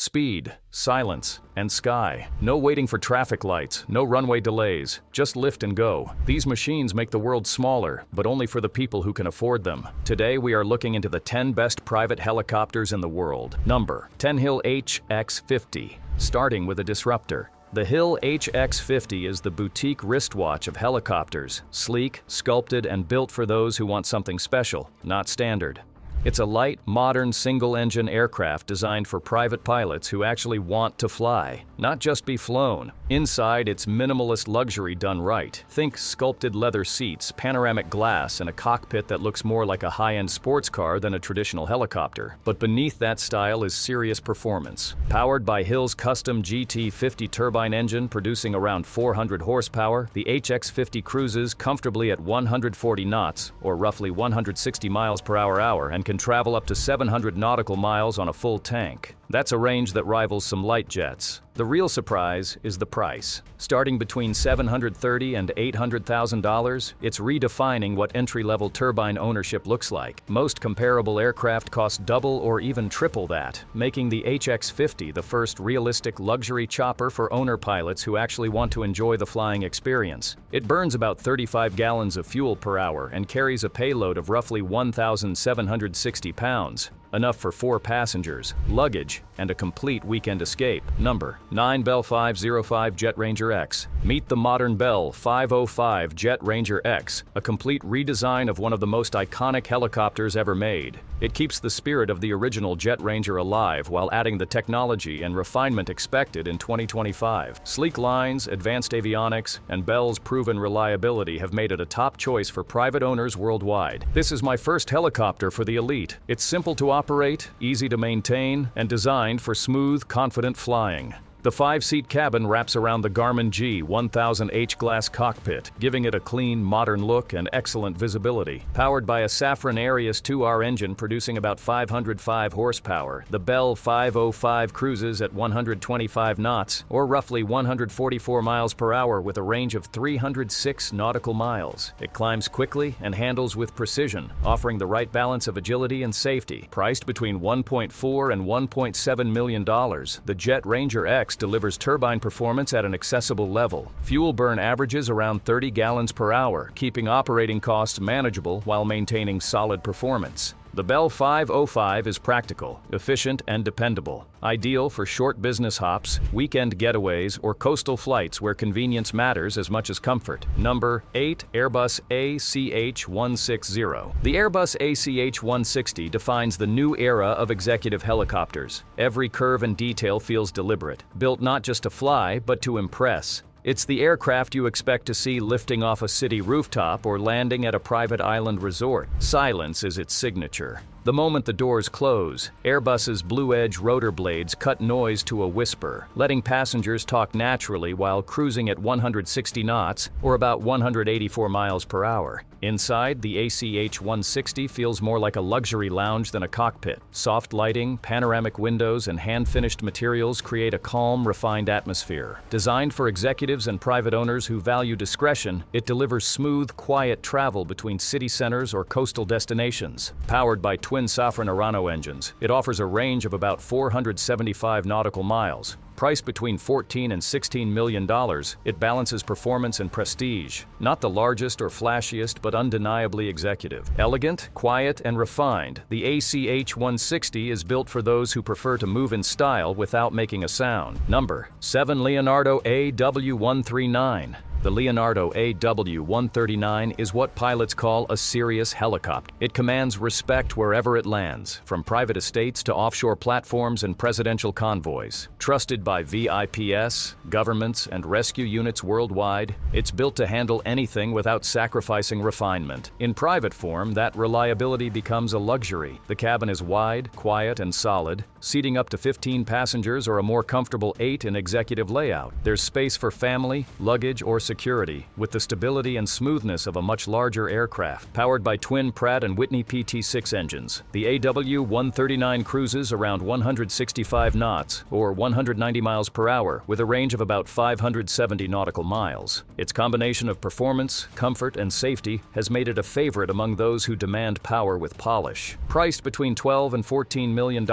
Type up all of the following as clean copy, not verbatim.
Speed, silence, and sky. No waiting for traffic lights, no runway delays, just lift and go. These machines make the world smaller, but only for the people who can afford them. Today we are looking into the 10 best private helicopters in the world. Number 10. Hill HX50. Starting with a disruptor. The Hill HX50 is the boutique wristwatch of helicopters, sleek, sculpted, and built for those who want something special, not standard. It's a light, modern, single-engine aircraft designed for private pilots who actually want to fly, not just be flown. Inside, it's minimalist luxury done right. Think sculpted leather seats, panoramic glass, and a cockpit that looks more like a high-end sports car than a traditional helicopter. But beneath that style is serious performance. Powered by Hill's custom GT50 turbine engine producing around 400 horsepower, the HX50 cruises comfortably at 140 knots, or roughly 160 miles per hour, and can travel up to 700 nautical miles on a full tank. That's a range that rivals some light jets. The real surprise is the price. Starting between $730,000 and $800,000, it's redefining what entry-level turbine ownership looks like. Most comparable aircraft cost double or even triple that, making the HX50 the first realistic luxury chopper for owner pilots who actually want to enjoy the flying experience. It burns about 35 gallons of fuel per hour and carries a payload of roughly 1,760 pounds. Enough for 4 passengers, luggage, and a complete weekend escape. Number 9. Bell 505 Jet Ranger X. Meet the modern Bell 505 Jet Ranger X, a complete redesign of one of the most iconic helicopters ever made. It keeps the spirit of the original Jet Ranger alive while adding the technology and refinement expected in 2025. Sleek lines, advanced avionics, and Bell's proven reliability have made it a top choice for private owners worldwide. This is my first helicopter for the elite. It's simple to operate, easy to maintain, and designed for smooth, confident flying. The 5-seat cabin wraps around the Garmin G1000H glass cockpit, giving it a clean, modern look and excellent visibility. Powered by a Safran Arias 2R engine producing about 505 horsepower, the Bell 505 cruises at 125 knots, or roughly 144 miles per hour with a range of 306 nautical miles. It climbs quickly and handles with precision, offering the right balance of agility and safety. Priced between $1.4 and $1.7 million, the Jet Ranger X delivers turbine performance at an accessible level. Fuel burn averages around 30 gallons per hour, keeping operating costs manageable while maintaining solid performance. The Bell 505 is practical, efficient, and dependable, ideal for short business hops, weekend getaways, or coastal flights where convenience matters as much as comfort. Number 8. Airbus ACH160. The Airbus ACH160 defines the new era of executive helicopters. Every curve and detail feels deliberate, built not just to fly, but to impress. It's the aircraft you expect to see lifting off a city rooftop or landing at a private island resort. Silence is its signature. The moment the doors close, Airbus's Blue Edge rotor blades cut noise to a whisper, letting passengers talk naturally while cruising at 160 knots, or about 184 miles per hour. Inside, the ACH160 feels more like a luxury lounge than a cockpit. Soft lighting, panoramic windows, and hand-finished materials create a calm, refined atmosphere. Designed for executives and private owners who value discretion, it delivers smooth, quiet travel between city centers or coastal destinations. Powered by twin Safran Arano engines, it offers a range of about 475 nautical miles. Priced between $14 and $16 million, it balances performance and prestige. Not the largest or flashiest, but undeniably executive. Elegant, quiet, and refined, the ACH160 is built for those who prefer to move in style without making a sound. Number 7. Leonardo AW139. The Leonardo AW139 is what pilots call a serious helicopter. It commands respect wherever it lands, from private estates to offshore platforms and presidential convoys. Trusted by VIPs, governments, and rescue units worldwide, it's built to handle anything without sacrificing refinement. In private form, that reliability becomes a luxury. The cabin is wide, quiet, and solid, seating up to 15 passengers or a more comfortable 8 in executive layout. There's space for family, luggage, or security, with the stability and smoothness of a much larger aircraft. Powered by twin Pratt & Whitney PT6 engines, the AW139 cruises around 165 knots, or 190 miles per hour, with a range of about 570 nautical miles. Its combination of performance, comfort, and safety has made it a favorite among those who demand power with polish. Priced between $12 and $14 million,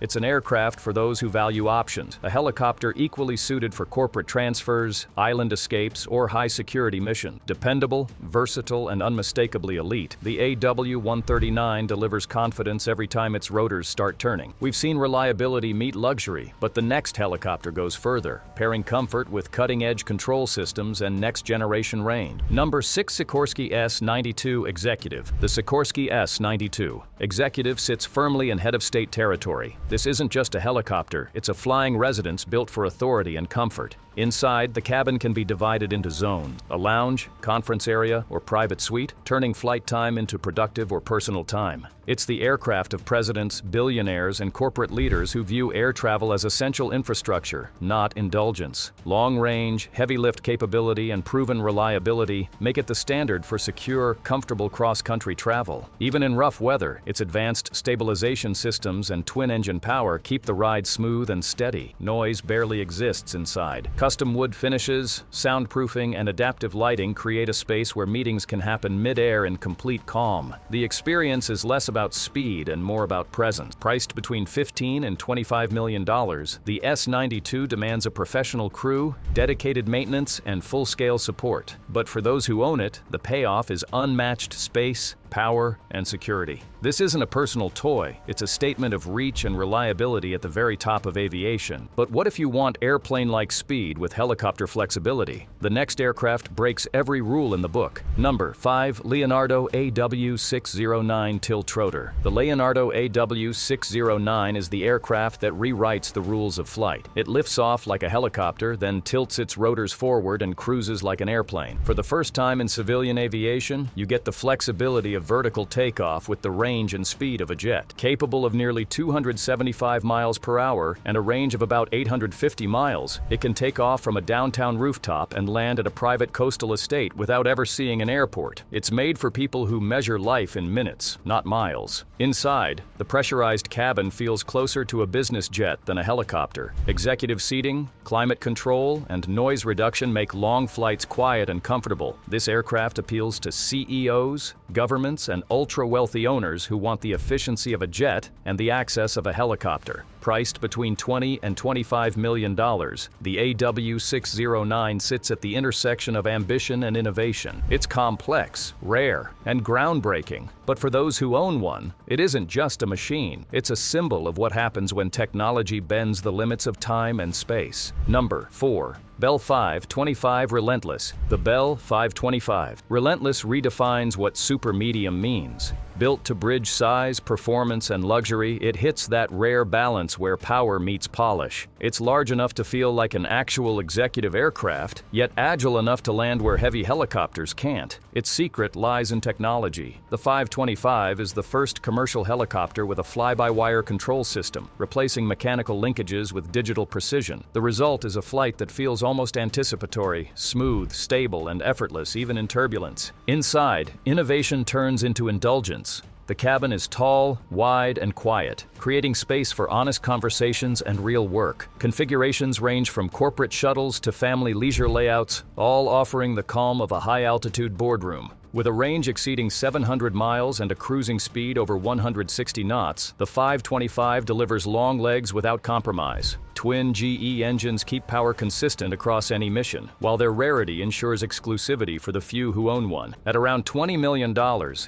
it's an aircraft for those who value options, a helicopter equally suited for corporate transfers, island escapes, or high-security missions. Dependable, versatile, and unmistakably elite, the AW139 delivers confidence every time its rotors start turning. We've seen reliability meet luxury, but the next helicopter goes further, pairing comfort with cutting-edge control systems and next-generation range. Number 6. Sikorsky S92 Executive. The Sikorsky S92 Executive sits firmly in head-of-state territory. This isn't just a helicopter, it's a flying residence built for authority and comfort. Inside, the cabin can be divided into zones: a lounge, conference area, or private suite, turning flight time into productive or personal time. It's the aircraft of presidents, billionaires, and corporate leaders who view air travel as essential infrastructure, not indulgence. Long range, heavy lift capability, and proven reliability make it the standard for secure, comfortable cross-country travel. Even in rough weather, its advanced stabilization systems and twin-engine power keep the ride smooth and steady. Noise barely exists inside. Custom wood finishes, soundproofing, and adaptive lighting create a space where meetings can happen mid-air in complete calm. The experience is less about speed and more about presence. Priced between $15 and $25 million, the S92 demands a professional crew, dedicated maintenance, and full-scale support. But for those who own it, the payoff is unmatched space, power, and security. This isn't a personal toy, it's a statement of reach and reliability at the very top of aviation. But what if you want airplane-like speed with helicopter flexibility? The next aircraft breaks every rule in the book. Number 5. Leonardo AW609 Tiltrotor. The Leonardo AW609 is the aircraft that rewrites the rules of flight. It lifts off like a helicopter, then tilts its rotors forward and cruises like an airplane. For the first time in civilian aviation, you get the flexibility of vertical takeoff with the range and speed of a jet. Capable of nearly 275 miles per hour and a range of about 850 miles, it can take off from a downtown rooftop and land at a private coastal estate without ever seeing an airport. It's made for people who measure life in minutes, not miles. Inside, the pressurized cabin feels closer to a business jet than a helicopter. Executive seating, climate control, and noise reduction make long flights quiet and comfortable. This aircraft appeals to CEOs, governments, and ultra-wealthy owners who want the efficiency of a jet and the access of a helicopter. Priced between $20 and $25 million, the AW609 sits at the intersection of ambition and innovation. It's complex, rare, and groundbreaking. But for those who own one, it isn't just a machine. It's a symbol of what happens when technology bends the limits of time and space. Number 4. Bell 525 Relentless. The Bell 525 Relentless redefines what super medium means. Built to bridge size, performance, and luxury, it hits that rare balance where power meets polish. It's large enough to feel like an actual executive aircraft, yet agile enough to land where heavy helicopters can't. Its secret lies in technology. The 525 is the first commercial helicopter with a fly-by-wire control system, replacing mechanical linkages with digital precision. The result is a flight that feels almost anticipatory, smooth, stable, and effortless even in turbulence. Inside, innovation turns into indulgence. The cabin is tall, wide, and quiet, creating space for honest conversations and real work. Configurations range from corporate shuttles to family leisure layouts, all offering the calm of a high-altitude boardroom. With a range exceeding 700 miles and a cruising speed over 160 knots, the 525 delivers long legs without compromise. Twin GE engines keep power consistent across any mission, while their rarity ensures exclusivity for the few who own one. At around $20 million,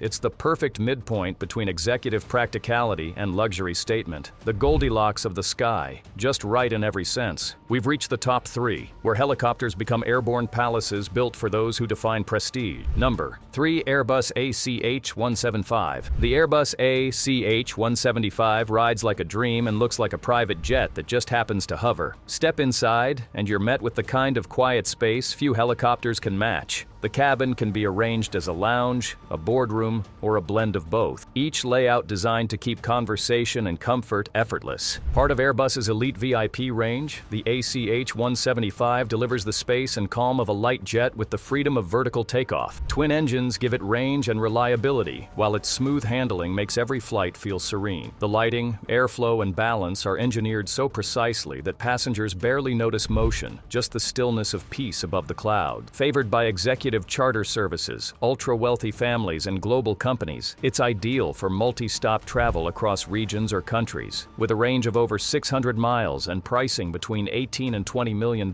it's the perfect midpoint between executive practicality and luxury statement. The Goldilocks of the sky, just right in every sense. We've reached the top 3, where helicopters become airborne palaces built for those who define prestige. Number 3. Airbus ACH165. The Airbus ACH165 rides like a dream and looks like a private jet that just happens to hover. Step inside, and you're met with the kind of quiet space few helicopters can match. The cabin can be arranged as a lounge, a boardroom, or a blend of both, each layout designed to keep conversation and comfort effortless. Part of Airbus's elite VIP range, the ACH175 delivers the space and calm of a light jet with the freedom of vertical takeoff. Twin engines give it range and reliability, while its smooth handling makes every flight feel serene. The lighting, airflow, and balance are engineered so precisely that passengers barely notice motion, just the stillness of peace above the cloud. Favored by executive charter services, ultra-wealthy families, and global companies, it's ideal for multi-stop travel across regions or countries. With a range of over 600 miles and pricing between $18 and $20 million,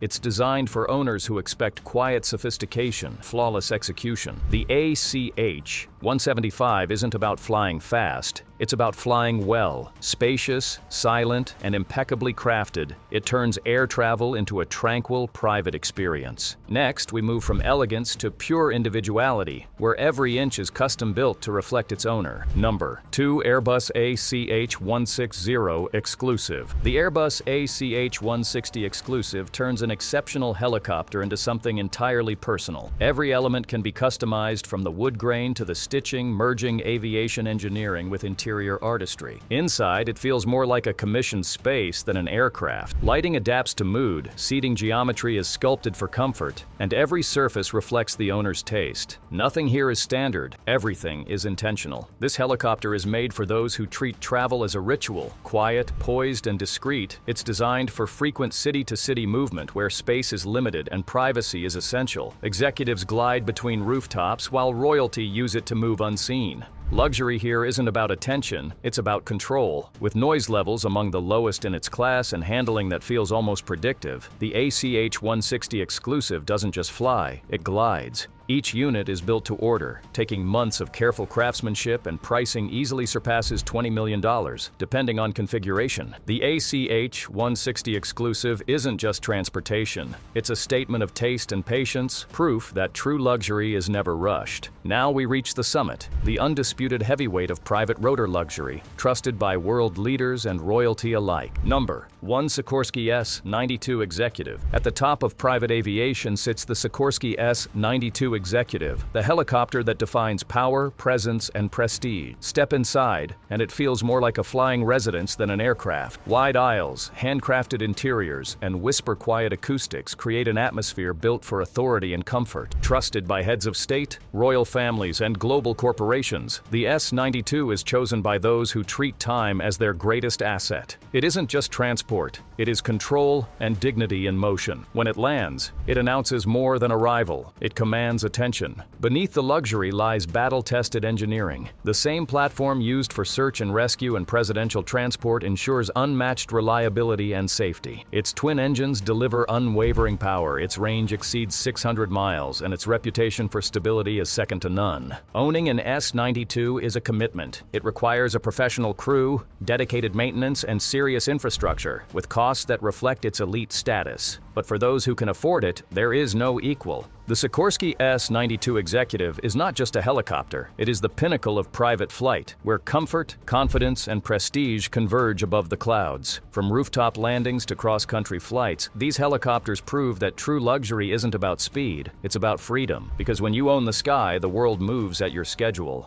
it's designed for owners who expect quiet sophistication, flawless execution. The ACH175 isn't about flying fast. It's about flying well. Spacious, silent, and impeccably crafted, it turns air travel into a tranquil, private experience. Next, we move from elegance to pure individuality, where every inch is custom-built to reflect its owner. Number 2. Airbus ACH160 Exclusive. The Airbus ACH160 Exclusive turns an exceptional helicopter into something entirely personal. Every element can be customized, from the wood grain to the stitching, merging aviation engineering with interior artistry. Inside, it feels more like a commissioned space than an aircraft. Lighting adapts to mood, seating geometry is sculpted for comfort, and every surface reflects the owner's taste. Nothing here is standard, everything is intentional. This helicopter is made for those who treat travel as a ritual. Quiet, poised, and discreet, it's designed for frequent city-to-city movement where space is limited and privacy is essential. Executives glide between rooftops while royalty use it to move unseen. Luxury here isn't about attention, it's about control. With noise levels among the lowest in its class and handling that feels almost predictive, the ACH160 Exclusive doesn't just fly, it glides. Each unit is built to order, taking months of careful craftsmanship, and pricing easily surpasses $20 million, depending on configuration. The ACH160 Exclusive isn't just transportation. It's a statement of taste and patience, proof that true luxury is never rushed. Now we reach the summit, the undisputed heavyweight of private rotor luxury, trusted by world leaders and royalty alike. Number 1. Sikorsky S92 Executive. At the top of private aviation sits the Sikorsky S92 Executive, the helicopter that defines power, presence, and prestige. Step inside, and it feels more like a flying residence than an aircraft. Wide aisles, handcrafted interiors, and whisper-quiet acoustics create an atmosphere built for authority and comfort. Trusted by heads of state, royal families, and global corporations, the S92 is chosen by those who treat time as their greatest asset. It isn't just transport, it is control and dignity in motion. When it lands, it announces more than arrival. It commands attention. Beneath the luxury lies battle-tested engineering. The same platform used for search and rescue and presidential transport ensures unmatched reliability and safety. Its twin engines deliver unwavering power, its range exceeds 600 miles, and its reputation for stability is second to none. Owning an S92 is a commitment. It requires a professional crew, dedicated maintenance, and serious infrastructure, with costs that reflect its elite status. But for those who can afford it, there is no equal. The Sikorsky S92 Executive is not just a helicopter, it is the pinnacle of private flight, where comfort, confidence, and prestige converge above the clouds. From rooftop landings to cross-country flights, these helicopters prove that true luxury isn't about speed, it's about freedom. Because when you own the sky, the world moves at your schedule.